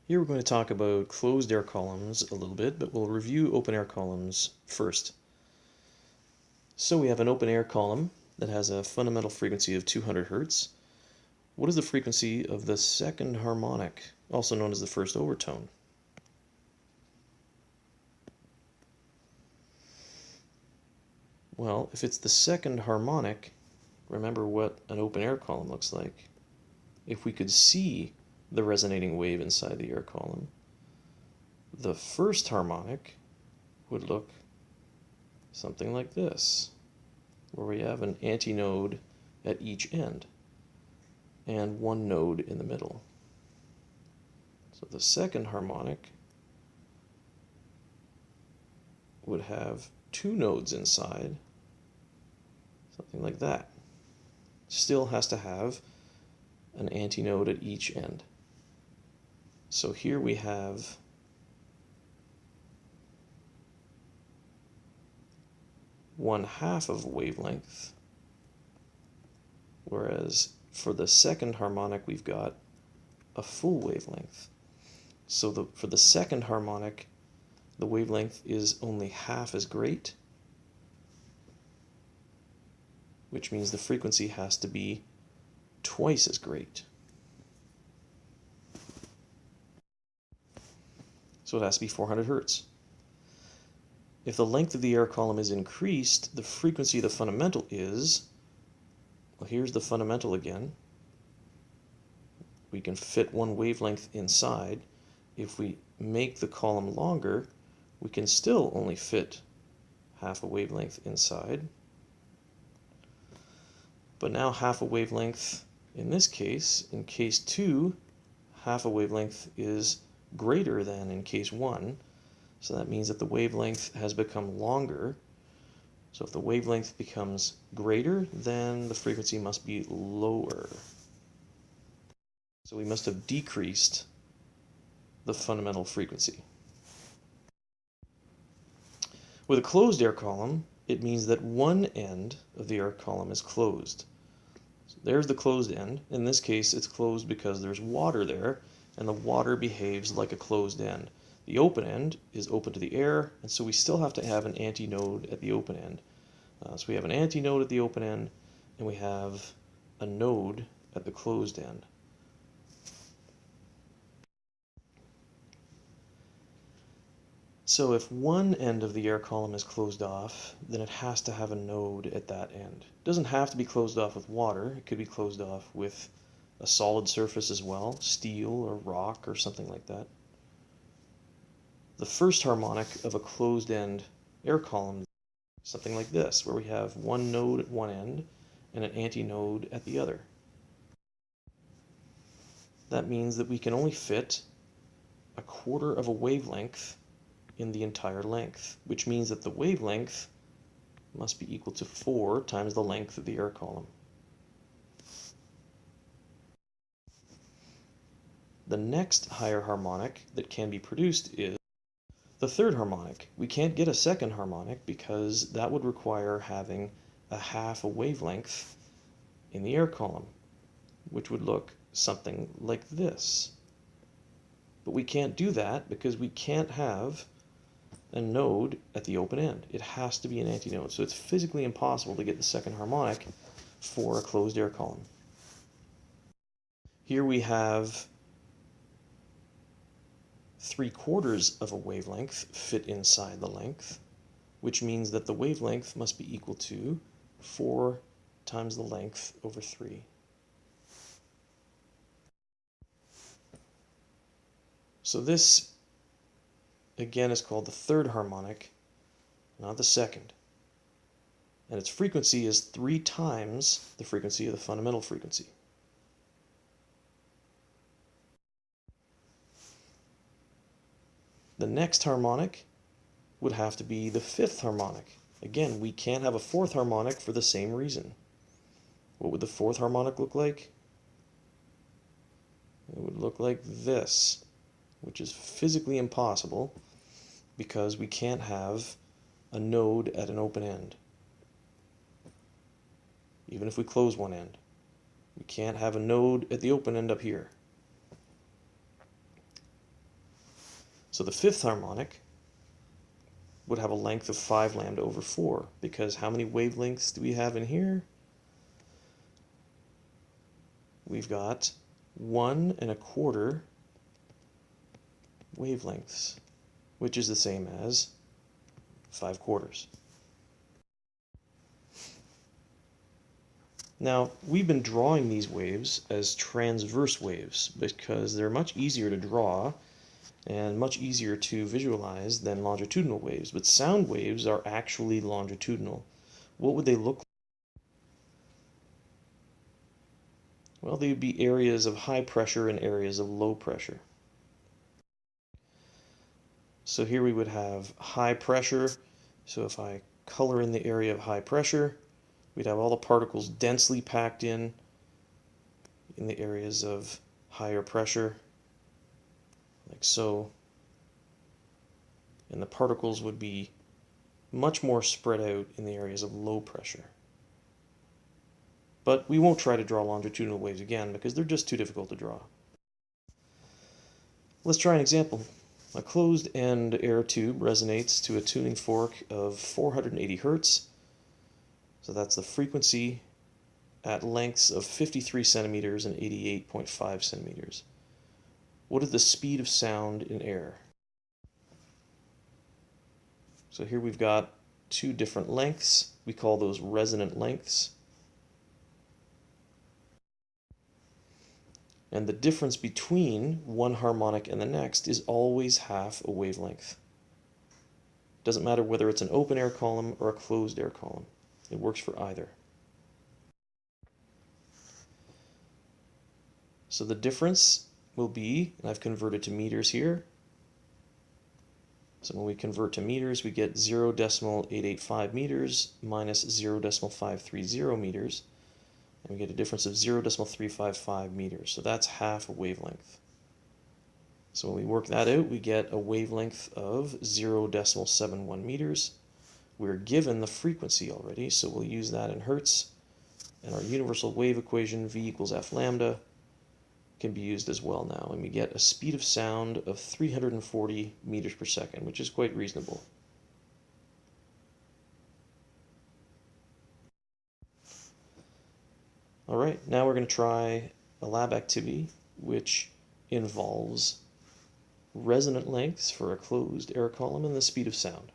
Here we're going to talk about closed air columns a little bit, but we'll review open air columns first. So we have an open air column that has a fundamental frequency of 200 Hz. What is the frequency of the second harmonic, also known as the first overtone? Well, if it's the second harmonic, remember what an open air column looks like. If we could see the resonating wave inside the air column, the first harmonic would look something like this, where we have an antinode at each end and one node in the middle. So the second harmonic would have two nodes inside, something like that. Still has to have an antinode at each end. So here we have one half of a wavelength, whereas for the second harmonic we've got a full wavelength. So for the second harmonic, the wavelength is only half as great, which means the frequency has to be twice as great. So it has to be 400 Hz. If the length of the air column is increased, the frequency of the fundamental is, well, here's the fundamental again. We can fit one wavelength inside. If we make the column longer, we can still only fit half a wavelength inside. But now half a wavelength, in this case, in case 2, half a wavelength is greater than in case 1. So that means that the wavelength has become longer. So if the wavelength becomes greater, then the frequency must be lower. So we must have decreased the fundamental frequency. With a closed air column, it means that one end of the air column is closed. So there's the closed end. In this case, it's closed because there's water there, and the water behaves like a closed end. The open end is open to the air, and so we still have to have an antinode at the open end. So we have an antinode at the open end, and we have a node at the closed end. So if one end of the air column is closed off, then it has to have a node at that end. It doesn't have to be closed off with water. It could be closed off with a solid surface as well, steel or rock or something like that. The first harmonic of a closed-end air column is something like this, where we have one node at one end and an antinode at the other. That means that we can only fit a quarter of a wavelength in the entire length, which means that the wavelength must be equal to 4 times the length of the air column. The next higher harmonic that can be produced is the third harmonic. We can't get a second harmonic because that would require having a half a wavelength in the air column, which would look something like this. But we can't do that because we can't have a node at the open end. It has to be an antinode. So it's physically impossible to get the second harmonic for a closed air column. Here we have 3/4 of a wavelength fit inside the length, which means that the wavelength must be equal to 4 times the length over 3. So this, again, is called the third harmonic, not the second. And its frequency is 3 times the frequency of the fundamental frequency. The next harmonic would have to be the fifth harmonic. Again, we can't have a fourth harmonic for the same reason. What would the fourth harmonic look like? It would look like this, which is physically impossible because we can't have a node at an open end. Even if we close one end, we can't have a node at the open end up here. So the fifth harmonic would have a length of 5 lambda over 4, because how many wavelengths do we have in here? We've got 1¼ wavelengths, which is the same as 5/4. Now, we've been drawing these waves as transverse waves because they're much easier to draw and much easier to visualize than longitudinal waves. But sound waves are actually longitudinal. What would they look like? Well, they would be areas of high pressure and areas of low pressure. So here we would have high pressure. So if I color in the area of high pressure, we'd have all the particles densely packed in the areas of higher pressure, like so. And the particles would be much more spread out in the areas of low pressure. But we won't try to draw longitudinal waves again because they're just too difficult to draw. Let's try an example. A closed-end air tube resonates to a tuning fork of 480 Hertz. So that's the frequency at lengths of 53 centimeters and 88.5 centimeters. What is the speed of sound in air? So here we've got two different lengths. We call those resonant lengths. And the difference between one harmonic and the next is always half a wavelength. Doesn't matter whether it's an open air column or a closed air column. It works for either. So the difference will be, and I've converted to meters here. So when we convert to meters, we get 0.885 meters minus 0.530 meters. And we get a difference of 0.355 meters. So that's half a wavelength. So when we work that out, we get a wavelength of 0.71 meters. We're given the frequency already, so we'll use that in Hertz. And our universal wave equation, V equals F lambda, can be used as well now. And we get a speed of sound of 340 meters per second, which is quite reasonable. All right, now we're going to try a lab activity which involves resonant lengths for a closed air column and the speed of sound.